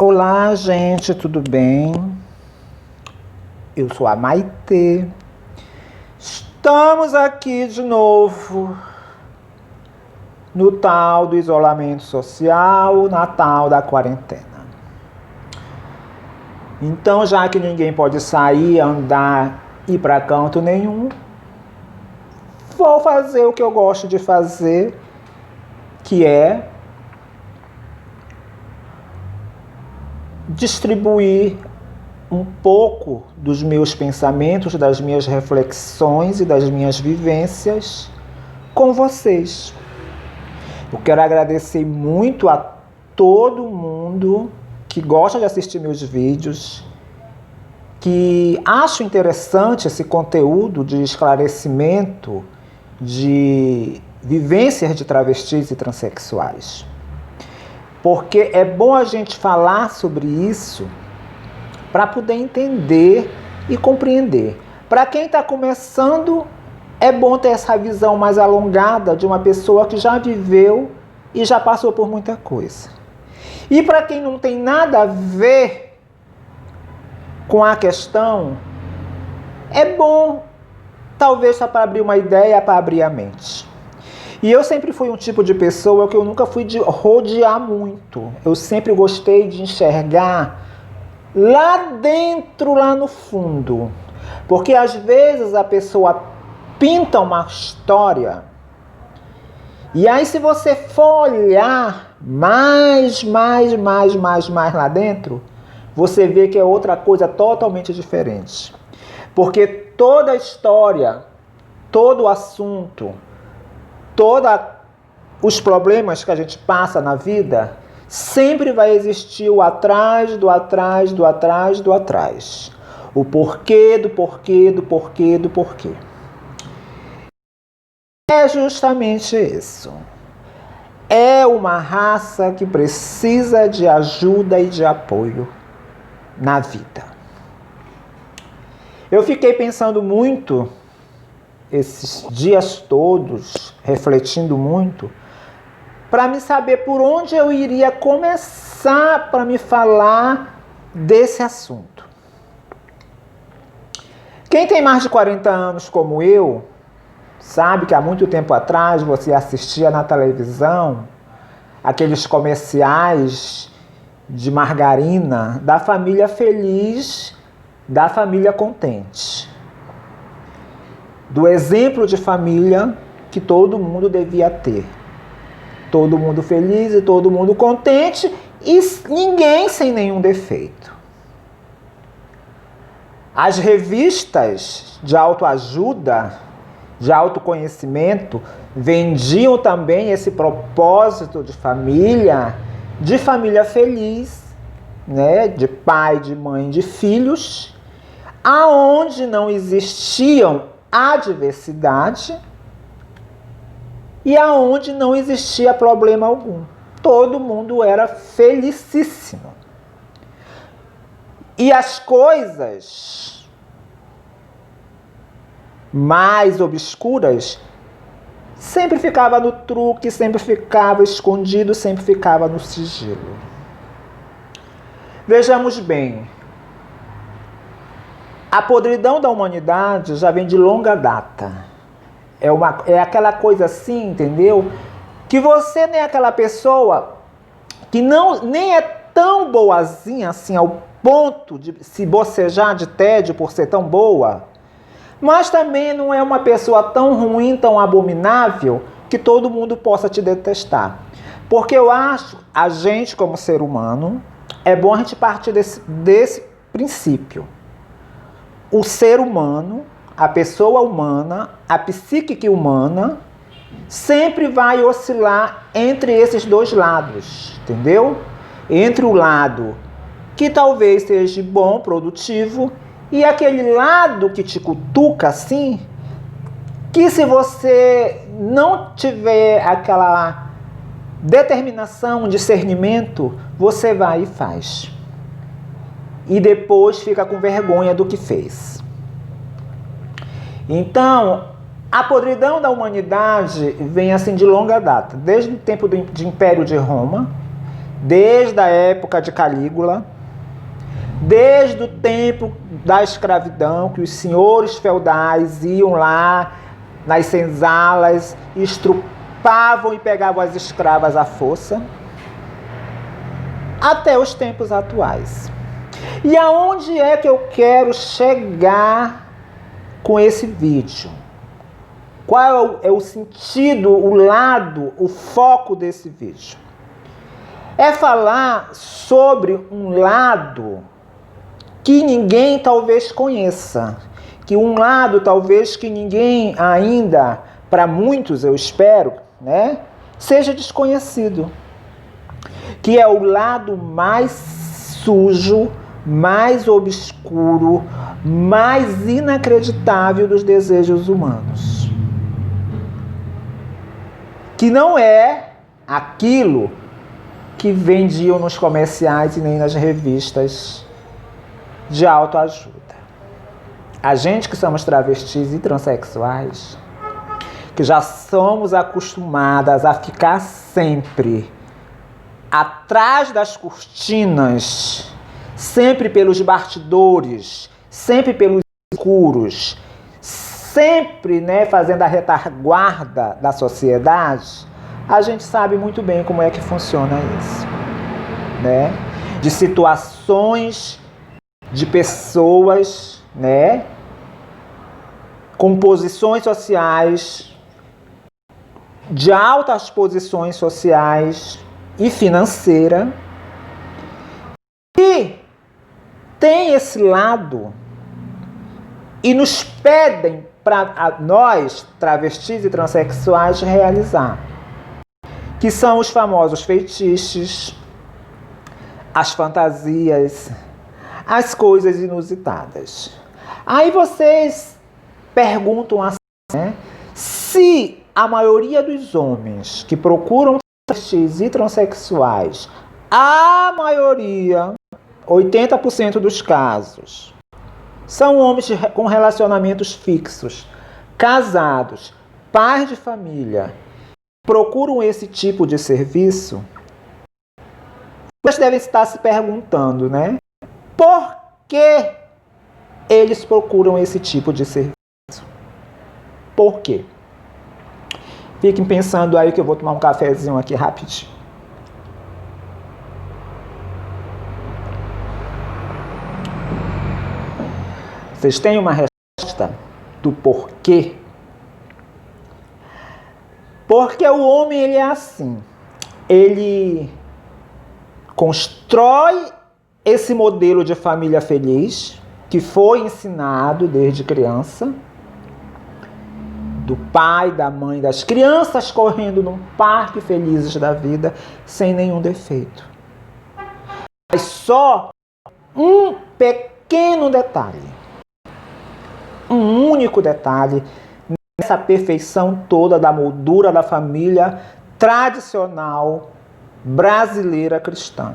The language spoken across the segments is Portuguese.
Olá, gente, tudo bem? Eu sou a Maitê. Estamos aqui de novo no tal do isolamento social, na tal da quarentena. Então, já que ninguém pode sair, andar, ir para canto nenhum, vou fazer o que eu gosto de fazer, que é distribuir um pouco dos meus pensamentos, das minhas reflexões e das minhas vivências com vocês. Eu quero agradecer muito a todo mundo que gosta de assistir meus vídeos, que acha interessante esse conteúdo de esclarecimento de vivências de travestis e transexuais. Porque é bom a gente falar sobre isso para poder entender e compreender. Para quem está começando, é bom ter essa visão mais alongada de uma pessoa que já viveu e já passou por muita coisa. E para quem não tem nada a ver com a questão, é bom, talvez só para abrir uma ideia, para abrir a mente. E eu sempre fui um tipo de pessoa que eu nunca fui de rodear muito. Eu sempre gostei de enxergar lá dentro, lá no fundo. Porque às vezes a pessoa pinta uma história e aí se você for olhar mais lá dentro, você vê que é outra coisa totalmente diferente. Porque toda a história, todo o assunto, todos os problemas que a gente passa na vida, sempre vai existir o atrás, do atrás, do atrás, do atrás. O porquê, do porquê, do porquê, do porquê. É justamente isso. É uma raça que precisa de ajuda e de apoio na vida. Eu fiquei pensando muito esses dias todos, refletindo muito, para me saber por onde eu iria começar para me falar desse assunto. Quem tem mais de 40 anos como eu, sabe que há muito tempo atrás você assistia na televisão aqueles comerciais de margarina da família feliz, da família contente. Do exemplo de família que todo mundo devia ter. Todo mundo feliz e todo mundo contente e ninguém sem nenhum defeito. As revistas de autoajuda, de autoconhecimento, vendiam também esse propósito de família feliz, né? De pai, de mãe, de filhos, aonde não existiam adversidade e aonde não existia problema algum. Todo mundo era felicíssimo. E as coisas mais obscuras sempre ficava no truque, sempre ficava escondido, sempre ficava no sigilo. Vejamos bem. A podridão da humanidade já vem de longa data. É aquela coisa assim, entendeu? Que você nem é aquela pessoa que nem é tão boazinha assim ao ponto de se bocejar de tédio por ser tão boa, mas também não é uma pessoa tão ruim, tão abominável, que todo mundo possa te detestar. Porque eu acho, a gente como ser humano, é bom a gente partir desse princípio. O ser humano, a pessoa humana, a psique humana, sempre vai oscilar entre esses dois lados, entendeu? Entre o lado que talvez seja bom, produtivo, e aquele lado que te cutuca assim, que se você não tiver aquela determinação, discernimento, você vai e faz. E depois fica com vergonha do que fez. Então, a podridão da humanidade vem assim de longa data, desde o tempo de Império de Roma, desde a época de Calígula, desde o tempo da escravidão, que os senhores feudais iam lá nas senzalas, estrupavam e pegavam as escravas à força, até os tempos atuais. E aonde é que eu quero chegar com esse vídeo? Qual é o sentido, o lado, o foco desse vídeo? É falar sobre um lado que ninguém talvez conheça, que um lado talvez que ninguém ainda, para muitos eu espero, né, seja desconhecido, que é o lado mais sujo, mais obscuro, mais inacreditável dos desejos humanos. Que não é aquilo que vendiam nos comerciais e nem nas revistas de autoajuda. A gente que somos travestis e transexuais, que já somos acostumadas a ficar sempre atrás das cortinas, sempre pelos bastidores, sempre pelos escuros, sempre, né, fazendo a retaguarda da sociedade, a gente sabe muito bem como é que funciona isso, né? De situações, de pessoas, né, com posições sociais, de altas posições sociais e financeira, e tem esse lado e nos pedem para nós, travestis e transexuais, realizar, que são os famosos feitiços, as fantasias, as coisas inusitadas. Aí vocês perguntam assim, né? Se a maioria dos homens que procuram travestis e transexuais, a maioria, 80% dos casos, são homens com relacionamentos fixos, casados, pais de família, procuram esse tipo de serviço, vocês devem estar se perguntando, né? Por que eles procuram esse tipo de serviço? Por quê? Fiquem pensando aí que eu vou tomar um cafezinho aqui rapidinho. Vocês têm uma resposta do porquê? Porque o homem, ele é assim. Ele constrói esse modelo de família feliz que foi ensinado desde criança, do pai, da mãe, das crianças correndo num parque felizes da vida, sem nenhum defeito. Mas só um pequeno detalhe, um único detalhe nessa perfeição toda da moldura da família tradicional brasileira cristã.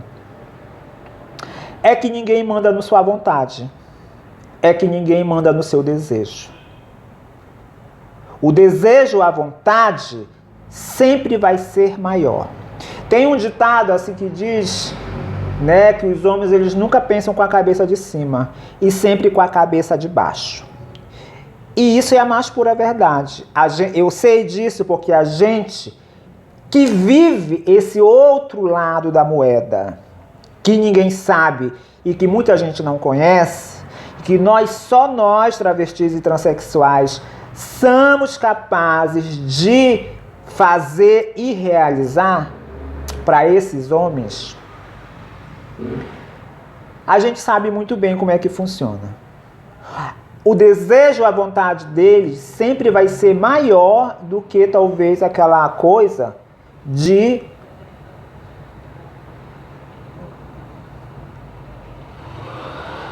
É que ninguém manda na sua vontade. É que ninguém manda no seu desejo. O desejo à vontade sempre vai ser maior. Tem um ditado assim que diz, né, que os homens eles nunca pensam com a cabeça de cima e sempre com a cabeça de baixo. E isso é a mais pura verdade. Eu sei disso porque a gente que vive esse outro lado da moeda, que ninguém sabe e que muita gente não conhece, que só nós, travestis e transexuais, somos capazes de fazer e realizar para esses homens, a gente sabe muito bem como é que funciona. O desejo, a vontade deles sempre vai ser maior do que talvez aquela coisa de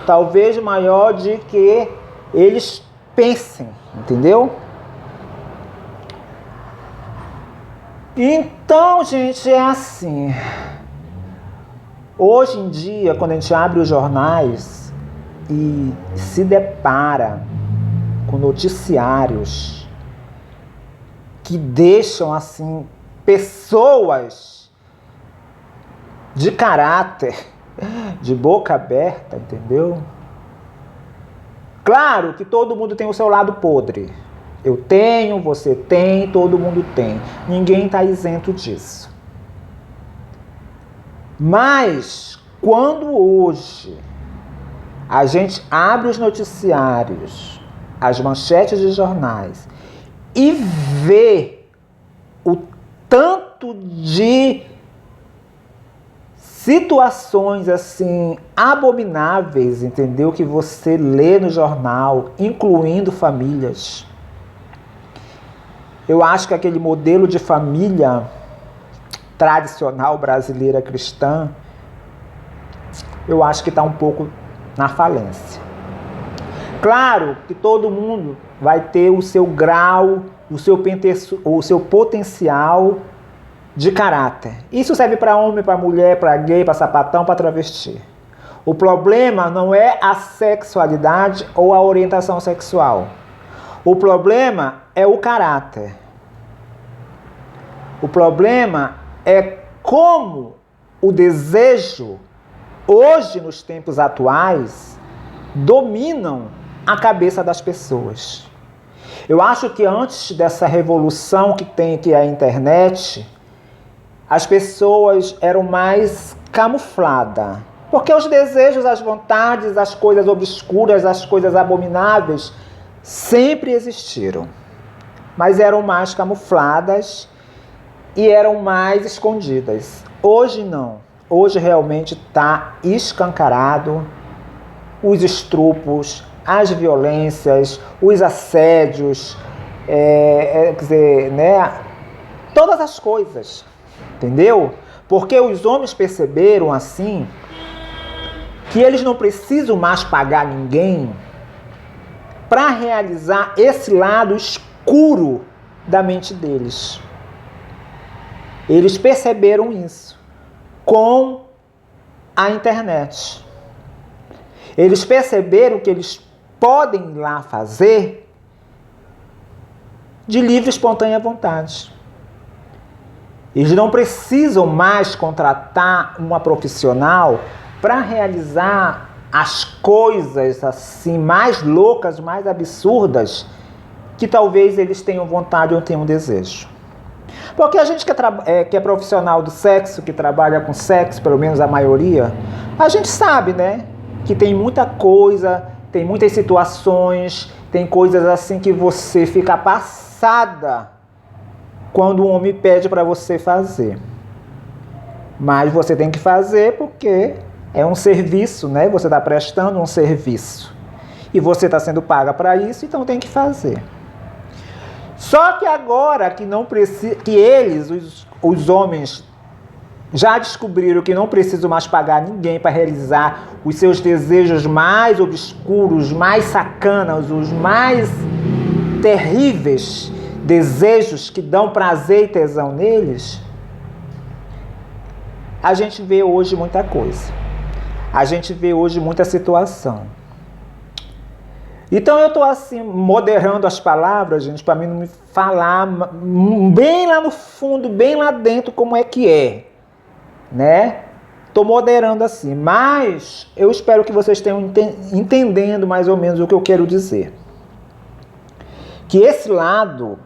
talvez maior de que eles pensem, entendeu? Então, gente, é assim. Hoje em dia, quando a gente abre os jornais e se depara com noticiários que deixam assim pessoas de caráter, de boca aberta, entendeu? Claro que todo mundo tem o seu lado podre. Eu tenho, você tem, todo mundo tem. Ninguém está isento disso. Mas, quando hoje a gente abre os noticiários, as manchetes de jornais e vê o tanto de situações assim abomináveis, entendeu? Que você lê no jornal, incluindo famílias. Eu acho que aquele modelo de família tradicional brasileira cristã, eu acho que está um pouco na falência. Claro que todo mundo vai ter o seu grau, o seu potencial de caráter. Isso serve para homem, para mulher, para gay, para sapatão, para travesti. O problema não é a sexualidade ou a orientação sexual. O problema é o caráter. O problema é como o desejo, hoje nos tempos atuais, dominam a cabeça das pessoas. Eu acho que antes dessa revolução que é a internet, as pessoas eram mais camufladas. Porque os desejos, as vontades, as coisas obscuras, as coisas abomináveis sempre existiram. Mas eram mais camufladas e eram mais escondidas. Hoje não. Hoje realmente está escancarado os estrupos, as violências, os assédios, quer dizer, né? Todas as coisas. Entendeu? Porque os homens perceberam assim que eles não precisam mais pagar ninguém para realizar esse lado escuro da mente deles. Eles perceberam isso com a internet. Eles perceberam que eles podem ir lá fazer de livre e espontânea vontade. Eles não precisam mais contratar uma profissional para realizar as coisas assim mais loucas, mais absurdas que talvez eles tenham vontade ou tenham desejo. Porque a gente que é profissional do sexo, que trabalha com sexo, pelo menos a maioria, a gente sabe, né? Que tem muita coisa, tem muitas situações, tem coisas assim que você fica passada quando um homem pede para você fazer. Mas você tem que fazer porque é um serviço, né? Você está prestando um serviço. E você está sendo paga para isso, então tem que fazer. Só que agora que não precisa, que eles, os homens, já descobriram que não precisam mais pagar ninguém para realizar os seus desejos mais obscuros, mais sacanas, os mais terríveis desejos que dão prazer e tesão neles, a gente vê hoje muita coisa. A gente vê hoje muita situação. Então eu estou assim, moderando as palavras, gente, para mim não me falar bem lá no fundo, bem lá dentro como é que é, né? Estou moderando assim, mas eu espero que vocês tenham entendendo mais ou menos o que eu quero dizer. Que esse lado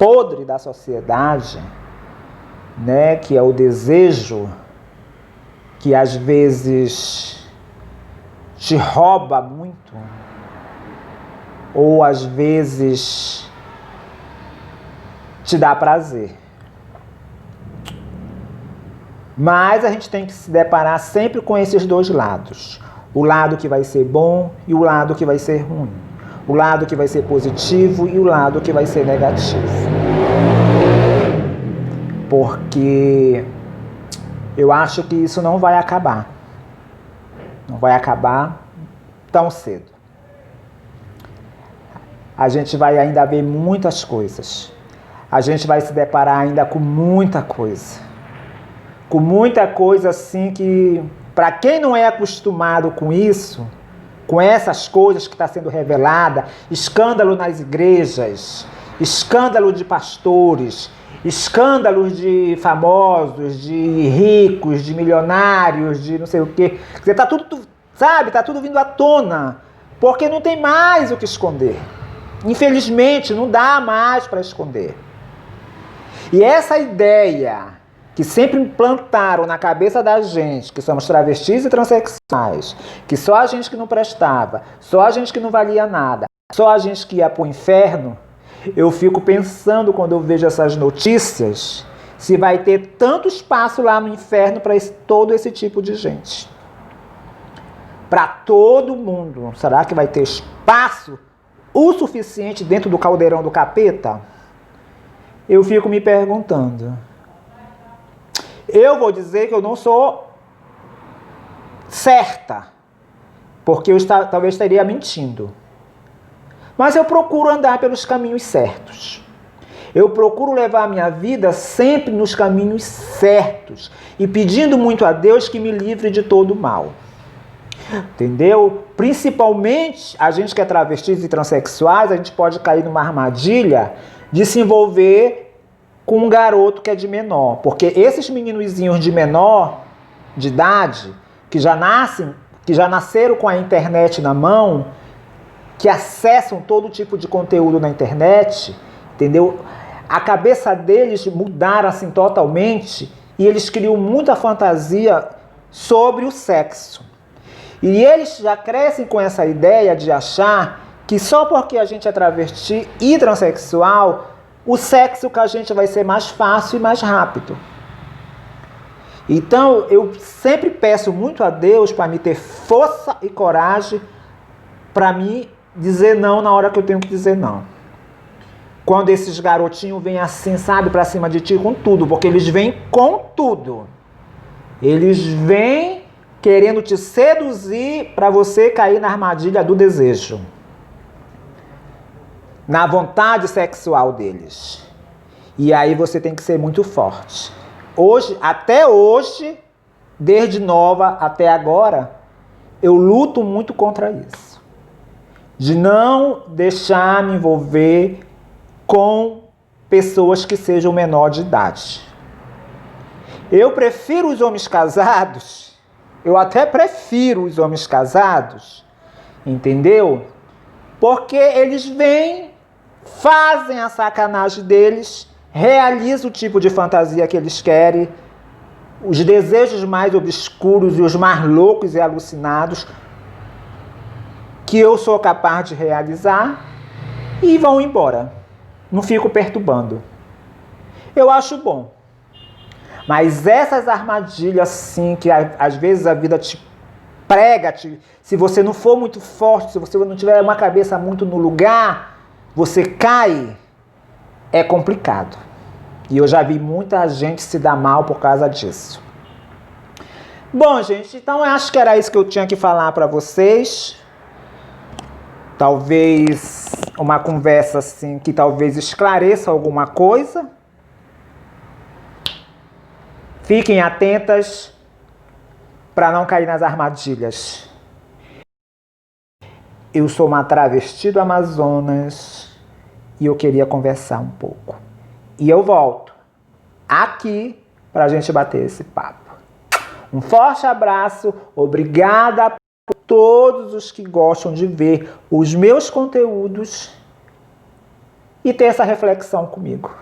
podre da sociedade, né, que é o desejo, que às vezes te rouba muito, ou às vezes te dá prazer. Mas a gente tem que se deparar sempre com esses dois lados. O lado que vai ser bom e o lado que vai ser ruim. O lado que vai ser positivo e o lado que vai ser negativo. Porque eu acho que isso não vai acabar. Não vai acabar tão cedo. A gente vai ainda ver muitas coisas. A gente vai se deparar ainda com muita coisa. Com muita coisa assim que, para quem não é acostumado com isso, com essas coisas que está sendo revelada, escândalo nas igrejas, escândalo de pastores, escândalos de famosos, de ricos, de milionários, de não sei o quê. Quer dizer, tá tudo, sabe, tá tudo vindo à tona, porque não tem mais o que esconder. Infelizmente, não dá mais para esconder. E essa ideia que sempre implantaram na cabeça da gente, que somos travestis e transexuais, que só a gente que não prestava, só a gente que não valia nada, só a gente que ia pro inferno, eu fico pensando quando eu vejo essas notícias, se vai ter tanto espaço lá no inferno para todo esse tipo de gente. Para todo mundo. Será que vai ter espaço o suficiente dentro do caldeirão do capeta? Eu fico me perguntando. Eu vou dizer que eu não sou certa, porque eu talvez estaria mentindo. Mas eu procuro andar pelos caminhos certos. Eu procuro levar a minha vida sempre nos caminhos certos e pedindo muito a Deus que me livre de todo o mal. Entendeu? Principalmente a gente que é travestis e transexuais, a gente pode cair numa armadilha de se envolver com um garoto que é de menor. Porque esses meninozinhos de menor de idade, que já nasceram com a internet na mão, que acessam todo tipo de conteúdo na internet, entendeu? A cabeça deles mudaram assim totalmente e eles criam muita fantasia sobre o sexo. E eles já crescem com essa ideia de achar que só porque a gente é travesti e transexual, o sexo com a gente vai ser mais fácil e mais rápido. Então, eu sempre peço muito a Deus para me ter força e coragem para mim dizer não na hora que eu tenho que dizer não. Quando esses garotinhos vêm assim, sabe, para cima de ti com tudo, porque eles vêm com tudo. Eles vêm querendo te seduzir para você cair na armadilha do desejo, na vontade sexual deles. E aí você tem que ser muito forte. Até hoje, desde nova até agora, eu luto muito contra isso. De não deixar me envolver com pessoas que sejam menor de idade. Eu prefiro os homens casados. Eu até prefiro os homens casados, entendeu? Porque eles vêm, fazem a sacanagem deles, realizam o tipo de fantasia que eles querem, os desejos mais obscuros e os mais loucos e alucinados que eu sou capaz de realizar e vão embora. Não fico perturbando. Eu acho bom. Mas essas armadilhas, sim, que às vezes a vida te prega, se você não for muito forte, se você não tiver uma cabeça muito no lugar, você cai, é complicado. E eu já vi muita gente se dar mal por causa disso. Bom, gente, então eu acho que era isso que eu tinha que falar para vocês. Talvez uma conversa assim que talvez esclareça alguma coisa. Fiquem atentas para não cair nas armadilhas. Eu sou uma travesti do Amazonas e eu queria conversar um pouco. E eu volto aqui para a gente bater esse papo. Um forte abraço, obrigada por todos os que gostam de ver os meus conteúdos e ter essa reflexão comigo.